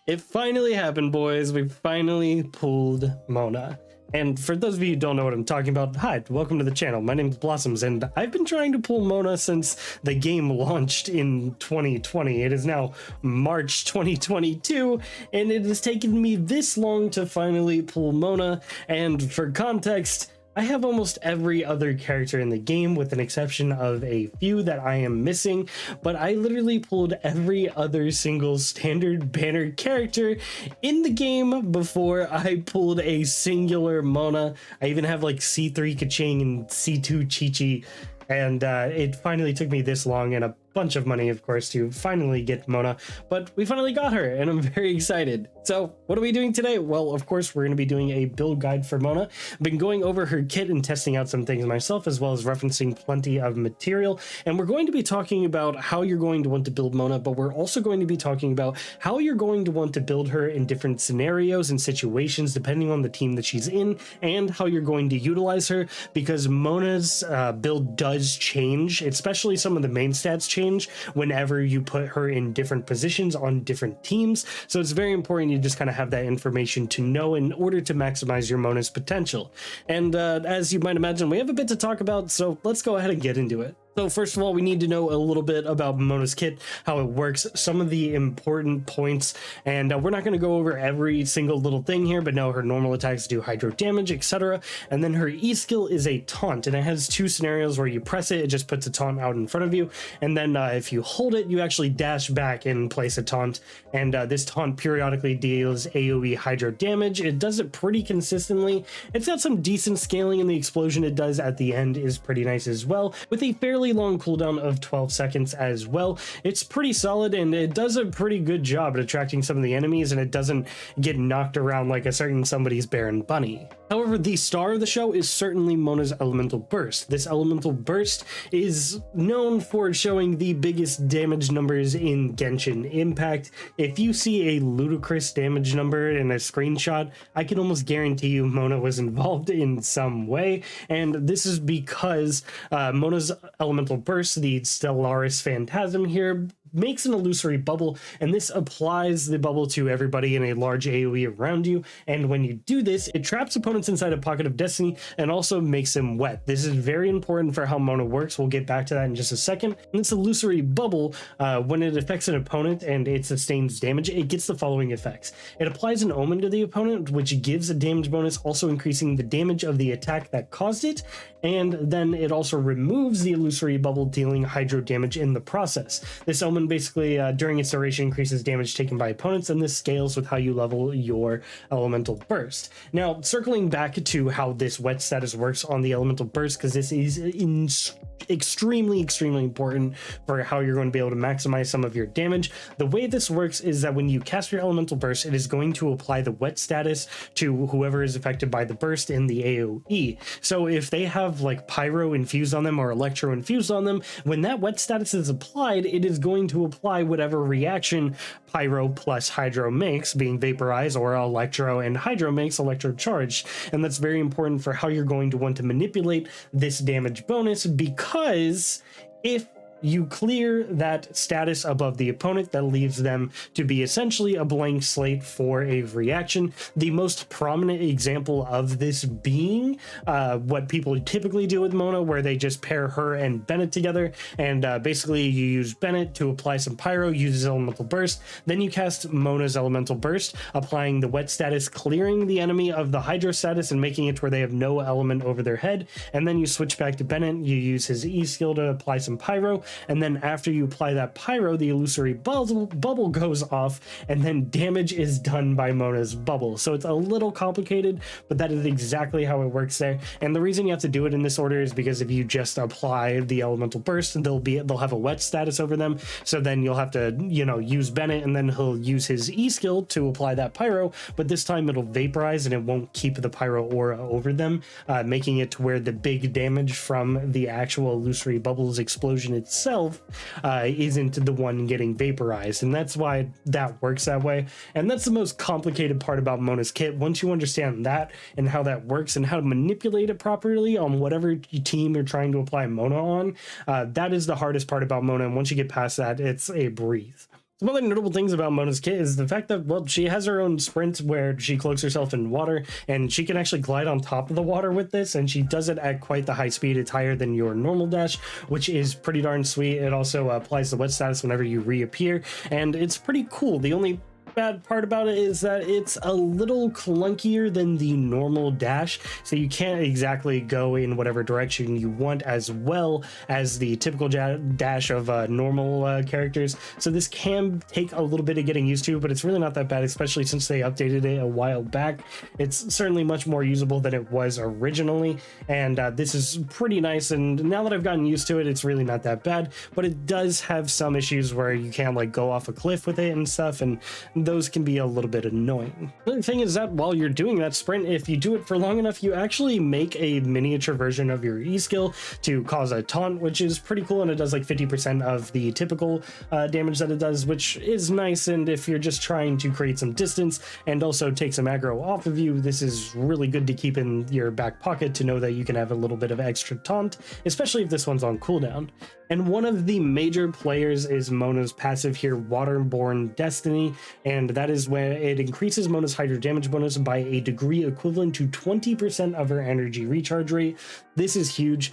It finally happened, boys. We finally pulled Mona. And for those of you who don't know what I'm talking about, hi, welcome to the channel. My name's Blossoms, and I've been trying to pull Mona since the game launched in 2020. It is now March 2022, and it has taken me this long to finally pull Mona. And for context, I have almost every other character in the game with an exception of a few that I am missing, but I literally pulled every other single standard banner character in the game before I pulled a singular Mona. I even have like C3 Kaching and C2 Chi-Chi, and it finally took me this long and a bunch of money, of course, to finally get Mona, but we finally got her and I'm very excited. So what are we doing today? Well, of course, we're going to be doing a build guide for Mona. I've been going over her kit and testing out some things myself, as well as referencing plenty of material. And we're going to be talking about how you're going to want to build Mona, but we're also going to be talking about how you're going to want to build her in different scenarios and situations, depending on the team that she's in, and how you're going to utilize her, because Mona's build does change, especially some of the main stats change whenever you put her in different positions on different teams. So it's very important you just kind of have that information to know in order to maximize your Mona's potential. And as you might imagine, we have a bit to talk about, so let's go ahead and get into it. So first of all, we need to know a little bit about Mona's kit, how it works, some of the important points, and we're not going to go over every single little thing here, but no, her normal attacks do hydro damage, etc. And then her E skill is a taunt, and it has two scenarios where you press it, it just puts a taunt out in front of you, and then if you hold it, you actually dash back and place a taunt, and this taunt periodically deals AoE hydro damage. It does it pretty consistently. It's got some decent scaling, and the explosion it does at the end is pretty nice as well, with a fairly long cooldown of 12 seconds as well. It's pretty solid, and it does a pretty good job at attracting some of the enemies, and it doesn't get knocked around like a certain somebody's Baron Bunny. However, the star of the show is certainly Mona's Elemental Burst. This Elemental Burst is known for showing the biggest damage numbers in Genshin Impact. If you see a ludicrous damage number in a screenshot, I can almost guarantee you Mona was involved in some way, and this is because Mona's Elemental Burst, the Stellaris Phantasm here, makes an illusory bubble, and this applies the bubble to everybody in a large AoE around you, and when you do this, it traps opponents inside a pocket of destiny and also makes them wet. This is very important for how Mona works. We'll get back to that in just a second. And this illusory bubble, when it affects an opponent and it sustains damage, it gets the following effects. It applies an omen to the opponent, which gives a damage bonus, also increasing the damage of the attack that caused it, and then it also removes the illusory bubble, dealing hydro damage in the process. This omen basically during its duration increases damage taken by opponents, and this scales with how you level your Elemental Burst. Now, circling back to how this wet status works on the Elemental Burst, because this is extremely important for how you're going to be able to maximize some of your damage. The way this works is that when you cast your Elemental Burst, it is going to apply the wet status to whoever is affected by the burst in the AoE. So if they have like Pyro infused on them or Electro infused on them, when that wet status is applied, it is going to apply whatever reaction Pyro plus Hydro makes, being Vaporize, or Electro and Hydro makes, Electro Charged. And that's very important for how you're going to want to manipulate this damage bonus, because if you clear that status above the opponent, that leaves them to be essentially a blank slate for a reaction. The most prominent example of this being what people typically do with Mona, where they just pair her and Bennett together, and basically you use Bennett to apply some Pyro, uses Elemental Burst, then you cast Mona's Elemental Burst, applying the wet status, clearing the enemy of the Hydro status and making it where they have no element over their head, and then you switch back to Bennett, you use his E skill to apply some Pyro, and then after you apply that Pyro, the illusory bubble goes off, and then damage is done by Mona's bubble. So it's a little complicated, but that is exactly how it works there. And the reason you have to do it in this order is because if you just apply the Elemental Burst, they'll have a wet status over them. So then you'll have to, use Bennett, and then he'll use his E skill to apply that Pyro, but this time it'll vaporize and it won't keep the Pyro aura over them, making it to where the big damage from the actual illusory bubbles explosion itself isn't the one getting vaporized, and that's why that works that way. And that's the most complicated part about Mona's kit. Once you understand that and how that works and how to manipulate it properly on whatever team you're trying to apply Mona on, that is the hardest part about Mona, and once you get past that, it's a breeze. Some other notable things about Mona's kit is the fact that, well, she has her own sprint where she cloaks herself in water, and she can actually glide on top of the water with this, and she does it at quite the high speed. It's higher than your normal dash, which is pretty darn sweet. It also applies the wet status whenever you reappear, and it's pretty cool. The only bad part about it is that it's a little clunkier than the normal dash, so you can't exactly go in whatever direction you want as well as the typical dash of normal characters. So this can take a little bit of getting used to, but it's really not that bad, especially since they updated it a while back. It's certainly much more usable than it was originally, and this is pretty nice, and now that I've gotten used to it, it's really not that bad. But it does have some issues where you can't like go off a cliff with it and stuff, and those can be a little bit annoying. The other thing is that while you're doing that sprint, if you do it for long enough, you actually make a miniature version of your E skill to cause a taunt, which is pretty cool, and it does like 50% of the typical damage that it does, which is nice. And if you're just trying to create some distance and also take some aggro off of you, this is really good to keep in your back pocket to know that you can have a little bit of extra taunt, especially if this one's on cooldown. And one of the major players is Mona's passive here, Waterborne Destiny, and that is when it increases Mona's hydro damage bonus by a degree equivalent to 20% of her energy recharge rate. This is huge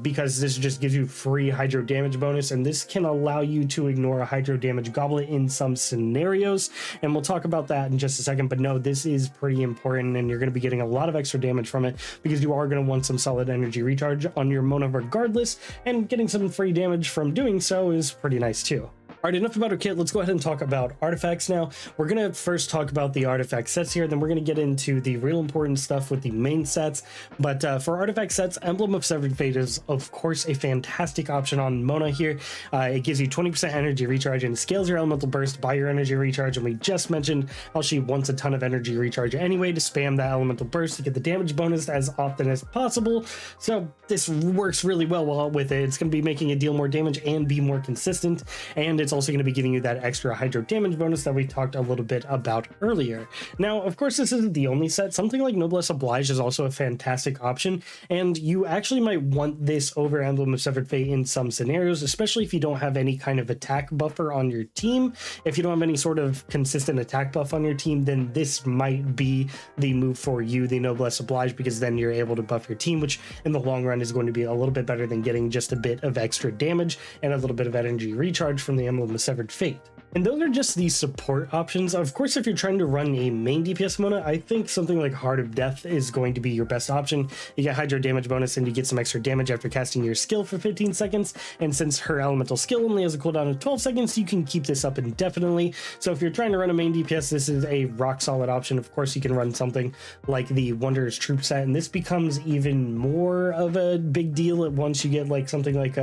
because this just gives you free hydro damage bonus, and this can allow you to ignore a hydro damage goblet in some scenarios, and we'll talk about that in just a second. But no, this is pretty important, and you're going to be getting a lot of extra damage from it because you are going to want some solid energy recharge on your Mona regardless, and getting some free damage from doing so is pretty nice too. All right, enough about our kit. Let's go ahead and talk about artifacts now. We're going to first talk about the artifact sets here, then we're going to get into the real important stuff with the main sets. But for artifact sets, Emblem of Severed Fate is, of course, a fantastic option on Mona here. It gives you 20% energy recharge and scales your elemental burst by your energy recharge. And we just mentioned how she wants a ton of energy recharge anyway to spam that elemental burst to get the damage bonus as often as possible. So this works really well with it. It's going to be making it deal more damage and be more consistent. And it's also going to be giving you that extra hydro damage bonus that we talked a little bit about earlier. Now, of course, this isn't the only set. Something like Noblesse Oblige is also a fantastic option, and you actually might want this over Emblem of Severed Fate in some scenarios, especially if you don't have any kind of attack buffer on your team. If you don't have any sort of consistent attack buff on your team, then this might be the move for you, the Noblesse Oblige, because then you're able to buff your team, which in the long run is going to be a little bit better than getting just a bit of extra damage and a little bit of energy recharge from the Emblem of Severed Fate. And those are just the support options. Of course, if you're trying to run a main DPS Mona, I think something like Heart of Death is going to be your best option. You get hydro damage bonus and you get some extra damage after casting your skill for 15 seconds. And since her elemental skill only has a cooldown of 12 seconds, you can keep this up indefinitely. So if you're trying to run a main DPS, this is a rock solid option. Of course, you can run something like the Wanderer's Troop set, and this becomes even more of a big deal once you get like something like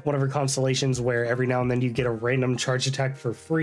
one of her constellations where every now and then you get a random charge attack for free.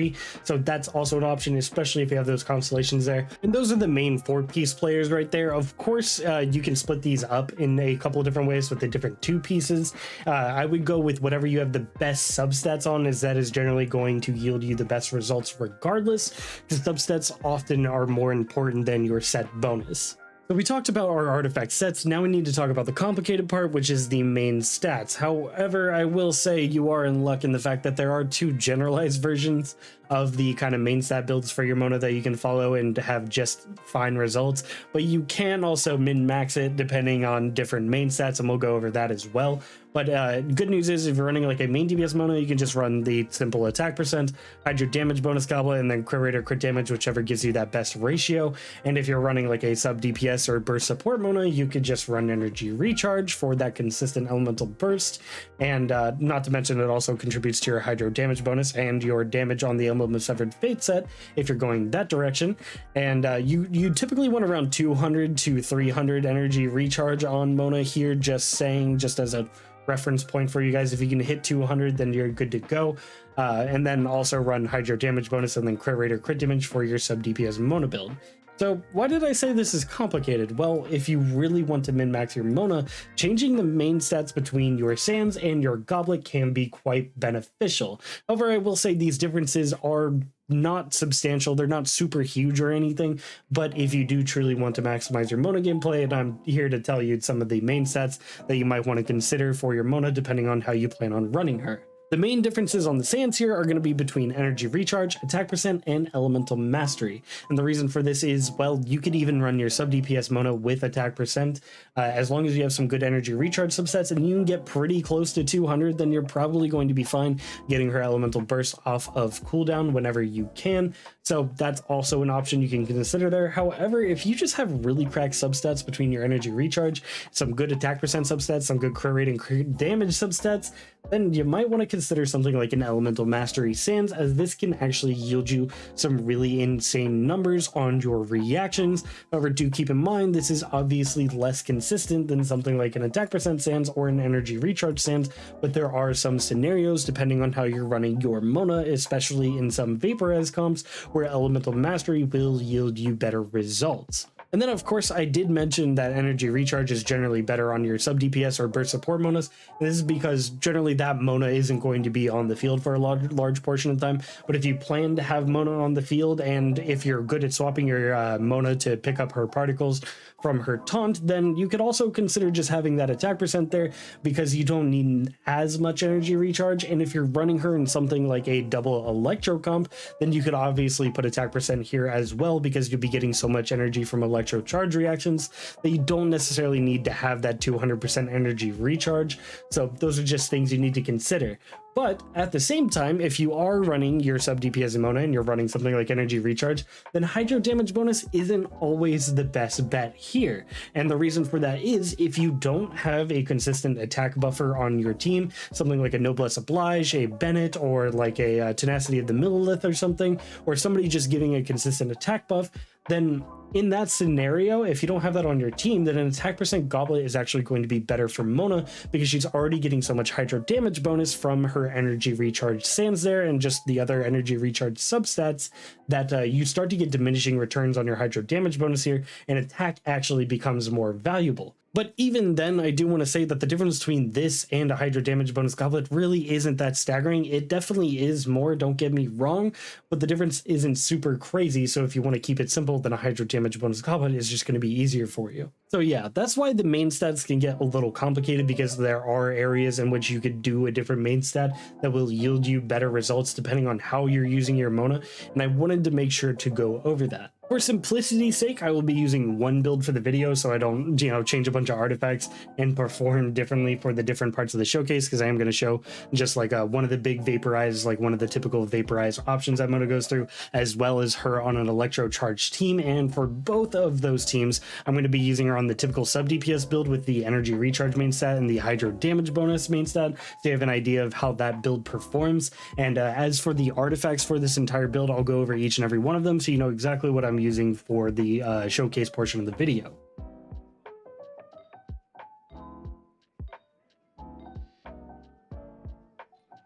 So that's also an option, especially if you have those constellations there. And those are the main 4-piece players right there. Of course, you can split these up in a couple of different ways with the different 2 pieces. I would go with whatever you have the best substats on, as that is generally going to yield you the best results regardless, because substats often are more important than your set bonus. So we talked about our artifact sets. Now we need to talk about the complicated part, which is the main stats. However, I will say you are in luck in the fact that there are 2 generalized versions of the kind of main stat builds for your Mona that you can follow and have just fine results, but you can also min-max it depending on different main stats, and we'll go over that as well. But good news is if you're running like a main DPS Mona, you can just run the simple attack percent, hydro damage bonus goblet, and then crit rate or crit damage, whichever gives you that best ratio. And if you're running like a sub DPS or burst support Mona, you could just run energy recharge for that consistent elemental burst. And not to mention it also contributes to your hydro damage bonus and your damage on the Emblem of Severed Fate set if you're going that direction. And you typically want around 200 to 300 energy recharge on Mona here, just as a reference point for you guys. If you can hit 200, then you're good to go. And then also run hydro damage bonus and then crit rate or crit damage for your sub DPS Mona build. So why did I say this is complicated? Well, if you really want to min-max your Mona, changing the main stats between your Sands and your Goblet can be quite beneficial. However, I will say these differences are not substantial. They're not super huge or anything, but if you do truly want to maximize your Mona gameplay, and I'm here to tell you some of the main stats that you might want to consider for your Mona depending on how you plan on running her. The main differences on the sands here are going to be between energy recharge, attack percent, and elemental mastery. And the reason for this is, well, you could even run your sub DPS Mona with attack percent. As long as you have some good energy recharge subsets and you can get pretty close to 200, then you're probably going to be fine getting her elemental burst off of cooldown whenever you can. So that's also an option you can consider there. However, if you just have really cracked substats between your energy recharge, some good attack percent substats, some good crit rate and crit damage substats, then you might want to consider something like an elemental mastery sands, as this can actually yield you some really insane numbers on your reactions. However, do keep in mind this is obviously less consistent than something like an attack percent sands or an energy recharge sands, but there are some scenarios depending on how you're running your Mona, especially in some vaporize comps, where elemental mastery will yield you better results. And then, of course, I did mention that energy recharge is generally better on your sub DPS or burst support Monas. And this is because generally that Mona isn't going to be on the field for a large portion of the time. But if you plan to have Mona on the field, and if you're good at swapping your Mona to pick up her particles from her taunt, then you could also consider just having that attack percent there, because you don't need as much energy recharge. And if you're running her in something like a double electro comp, then you could obviously put attack percent here as well, because you'll be getting so much energy from electro charge reactions that you don't necessarily need to have that 200% energy recharge. So those are just things you need to consider. But at the same time, if you are running your sub DPS Mona and you're running something like energy recharge, then hydro damage bonus isn't always the best bet here. And the reason for that is, if you don't have a consistent attack buffer on your team, something like a Noblesse Oblige, a Bennett, or like a Tenacity of the Millilith or something, or somebody just giving a consistent attack buff, then in that scenario, if you don't have that on your team, then an attack percent goblet is actually going to be better for Mona, because she's already getting so much hydro damage bonus from her energy recharge sands there and just the other energy recharge substats, that you start to get diminishing returns on your hydro damage bonus here, and attack actually becomes more valuable. But even then, I do want to say that the difference between this and a hydro damage bonus goblet really isn't that staggering. It definitely is more, don't get me wrong, but the difference isn't super crazy. So if you want to keep it simple, then a hydro damage bonus goblet is just going to be easier for you. So yeah, that's why the main stats can get a little complicated, because there are areas in which you could do a different main stat that will yield you better results depending on how you're using your Mona. And I wanted to make sure to go over that. For simplicity's sake, I will be using one build for the video, so I don't, change a bunch of artifacts and perform differently for the different parts of the showcase, because I am going to show just like one of the big vaporize, like one of the typical vaporize options that Mona goes through, as well as her on an electro charged team. And for both of those teams, I'm going to be using her on the typical sub DPS build with the energy recharge main stat and the hydro damage bonus main stat, so you have an idea of how that build performs. And as for the artifacts for this entire build, I'll go over each and every one of them so you know exactly what I'm using for the showcase portion of the video.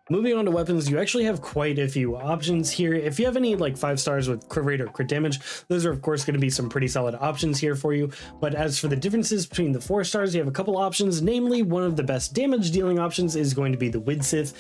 Moving on to weapons, you actually have quite a few options here. If you have any like 5 stars with crit rate or crit damage, those are of course going to be some pretty solid options here for you. But as for the differences between the 4 stars, you have a couple options. Namely, one of the best damage dealing options is going to be the Widsith.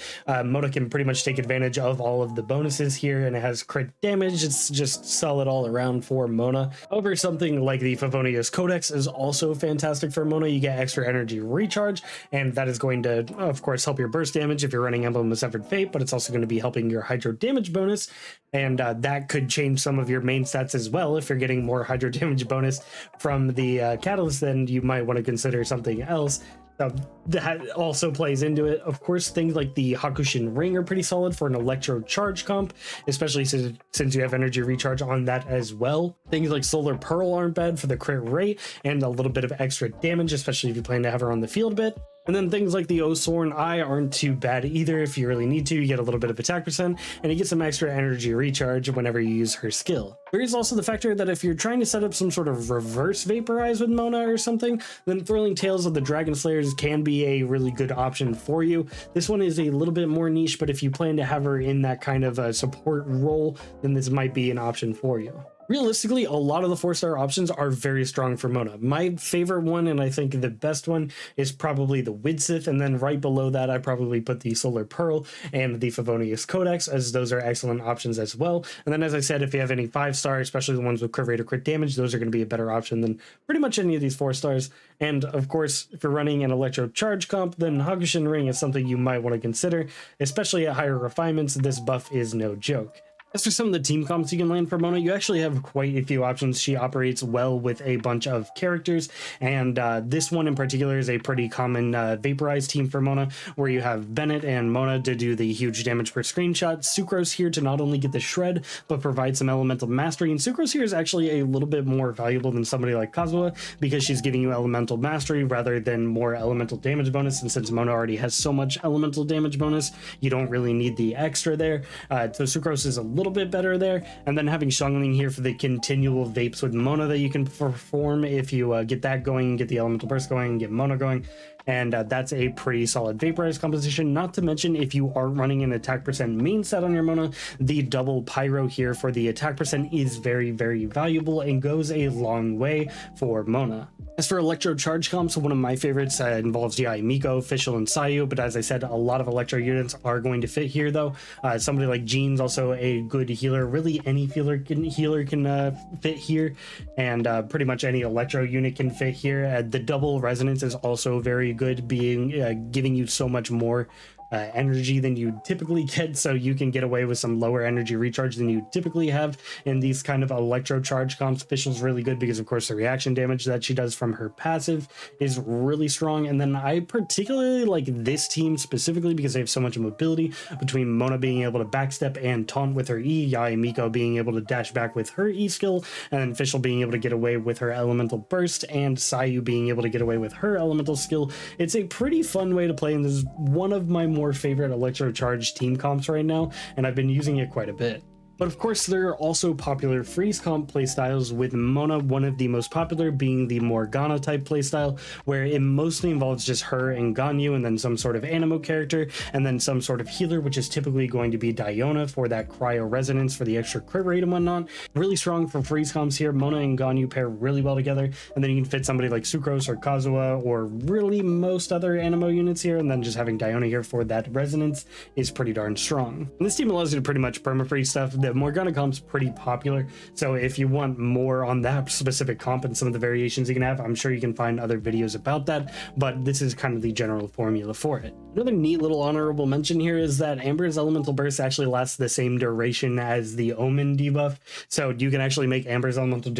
Mona can pretty much take advantage of all of the bonuses here, and it has crit damage. It's just solid all around for Mona. However, something like the Favonius Codex is also fantastic for Mona. You get extra energy recharge, and that is going to of course help your burst damage if you're running Emblem of Severed Fate, but it's also going to be helping your hydro damage bonus, and that could change some of your main stats as well. If you're getting more hydro damage bonus from the catalyst, then you might want to consider something else. That also plays into it. Of course, things like the Hakushin Ring are pretty solid for an electro charge comp, especially since you have energy recharge on that as well. Things like Solar Pearl aren't bad for the crit rate and a little bit of extra damage, especially if you plan to have her on the field a bit. And then things like the Osorn Eye aren't too bad either. If you really need to, you get a little bit of attack percent, and you get some extra energy recharge whenever you use her skill. There is also the factor that if you're trying to set up some sort of reverse vaporize with Mona or something, then Thrilling Tales of the Dragon Slayers can be a really good option for you. This one is a little bit more niche, but if you plan to have her in that kind of a support role, then this might be an option for you. Realistically, a lot of the 4-star options are very strong for Mona. My favorite one, and I think the best one, is probably the Widsith, and then right below that, I probably put the Solar Pearl and the Favonius Codex, as those are excellent options as well. And then, as I said, if you have any 5-star, especially the ones with crit rate or crit damage, those are going to be a better option than pretty much any of these 4-stars. And of course, if you're running an Electro Charge comp, then Hakushin Ring is something you might want to consider, especially at higher refinements. This buff is no joke. As for some of the team comps you can land for Mona, you actually have quite a few options. She operates well with a bunch of characters, and this one in particular is a pretty common vaporized team for Mona, where you have Bennett and Mona to do the huge damage per screenshot, Sucrose here to not only get the shred, but provide some elemental mastery, and Sucrose here is actually a little bit more valuable than somebody like Kazuha, because she's giving you elemental mastery rather than more elemental damage bonus, and since Mona already has so much elemental damage bonus, you don't really need the extra there. So Sucrose is a little bit better there, and then having Xiangling here for the continual vapes with Mona that you can perform if you get that going, get the elemental burst going, get Mona going, and that's a pretty solid vaporized composition. Not to mention, if you are running an attack percent main set on your Mona, the double pyro here for the attack percent is very, very valuable and goes a long way for Mona. As for Electro Charge comps, one of my favorites involves Miko, Fischl, and Sayu, but as I said, a lot of Electro units are going to fit here though. Somebody like Jean's also a good healer. Really any healer can fit here, and pretty much any Electro unit can fit here. The double resonance is also very good, being giving you so much more energy than you typically get, so you can get away with some lower energy recharge than you typically have in these kind of Electro Charge comps. Fischl's really good because of course the reaction damage that she does from her passive is really strong, and then I particularly like this team specifically because they have so much mobility between Mona being able to backstep and taunt with her E, Miko being able to dash back with her E skill, and then Fischl being able to get away with her elemental burst, and Sayu being able to get away with her elemental skill. It's a pretty fun way to play, and this is one of my more favorite Electro Charge team comps right now, and I've been using it quite a bit. But of course, there are also popular freeze comp playstyles, with Mona one of the most popular being the Morgana type playstyle, where it mostly involves just her and Ganyu, and then some sort of Anemo character, and then some sort of healer, which is typically going to be Diona for that cryo resonance for the extra crit rate and whatnot. Really strong for freeze comps here. Mona and Ganyu pair really well together, and then you can fit somebody like Sucrose or Kazuha, or really most other Anemo units here, and then just having Diona here for that resonance is pretty darn strong. And this team allows you to pretty much perma-freeze stuff. The Morgana comp's pretty popular, so if you want more on that specific comp and some of the variations you can have, I'm sure you can find other videos about that, but this is kind of the general formula for it. Another neat little honorable mention here is that Amber's elemental burst actually lasts the same duration as the Omen debuff, so you can actually make Amber's elemental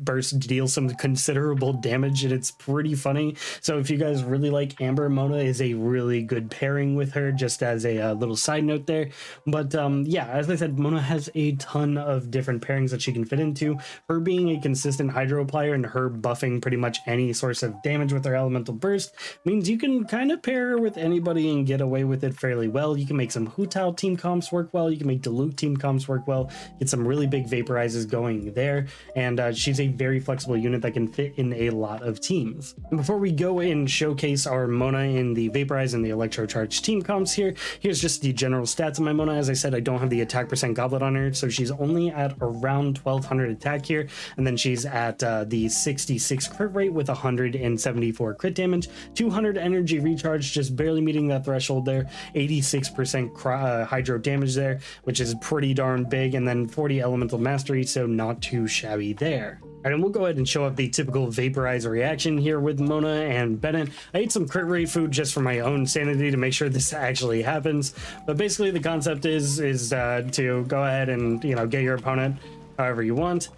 burst deal some considerable damage, and it's pretty funny. So if you guys really like Amber, Mona is a really good pairing with her, just as a little side note there. But yeah, as I said, Mona has a ton of different pairings that she can fit into. Her being a consistent hydro applier and her buffing pretty much any source of damage with her elemental burst means you can kind of pair her with anybody and get away with it fairly well. You can make some Hu Tao team comps work well, you can make Diluc team comps work well, get some really big vaporizes going there, and she's a very flexible unit that can fit in a lot of teams. And before we go and showcase our Mona in the vaporize and the Electro Charge team comps here, here's just the general stats of my Mona. As I said, I don't have the attack percent goblet on her, so she's only at around 1200 attack here, and then she's at the 66 crit rate with 174 crit damage, 200 energy recharge, just barely meeting that threshold there, 86% hydro damage there, which is pretty darn big, and then 40 elemental mastery, so not too shabby there. All right, and we'll go ahead and show up the typical vaporizer reaction here with Mona and Bennett. I ate some crit rate food just for my own sanity to make sure this actually happens, but basically the concept is to go ahead and get your opponent however you want.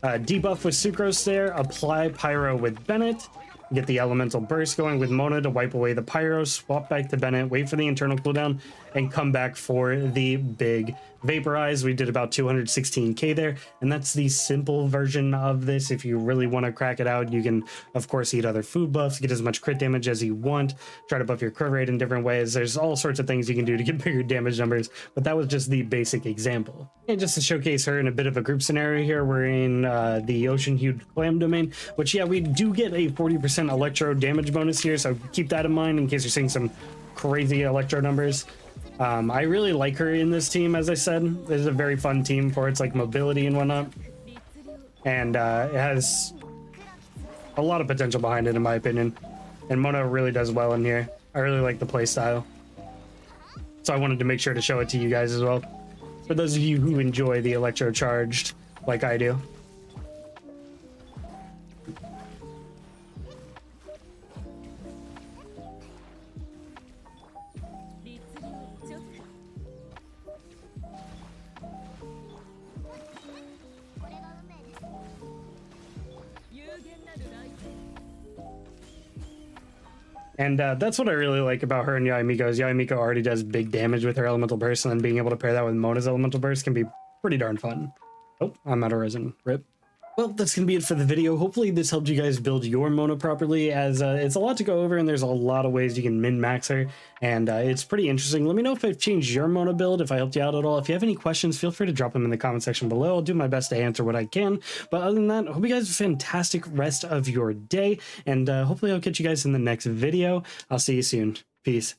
Debuff with Sucrose there, apply Pyro with Bennett, get the elemental burst going with Mona to wipe away the Pyro, swap back to Bennett, wait for the internal cooldown, and come back for the big vaporize. We did about 216k there, and that's the simple version of this. If you really want to crack it out, you can of course eat other food buffs, get as much crit damage as you want, try to buff your crit rate in different ways. There's all sorts of things you can do to get bigger damage numbers, but that was just the basic example. And just to showcase her in a bit of a group scenario here, we're in the Ocean Hued Clam domain, which yeah, we do get a 40% electro damage bonus here, so keep that in mind in case you're seeing some crazy electro numbers. I really like her in this team. As I said, this is a very fun team for its like mobility and whatnot. and it has a lot of potential behind it, in my opinion. And Mona really does well in here. I really like the play style, so I wanted to make sure to show it to you guys as well, for those of you who enjoy the electro charged like I do. And that's what I really like about her and Yaimiko, is Yaimiko already does big damage with her elemental burst, and then being able to pair that with Mona's elemental burst can be pretty darn fun. Oh, I'm out of resin. Rip. Well, that's going to be it for the video. Hopefully this helped you guys build your Mona properly, as it's a lot to go over and there's a lot of ways you can min-max her, and it's pretty interesting. Let me know if I've changed your Mona build, if I helped you out at all. If you have any questions, feel free to drop them in the comment section below. I'll do my best to answer what I can. But other than that, I hope you guys have a fantastic rest of your day, and hopefully I'll catch you guys in the next video. I'll see you soon. Peace.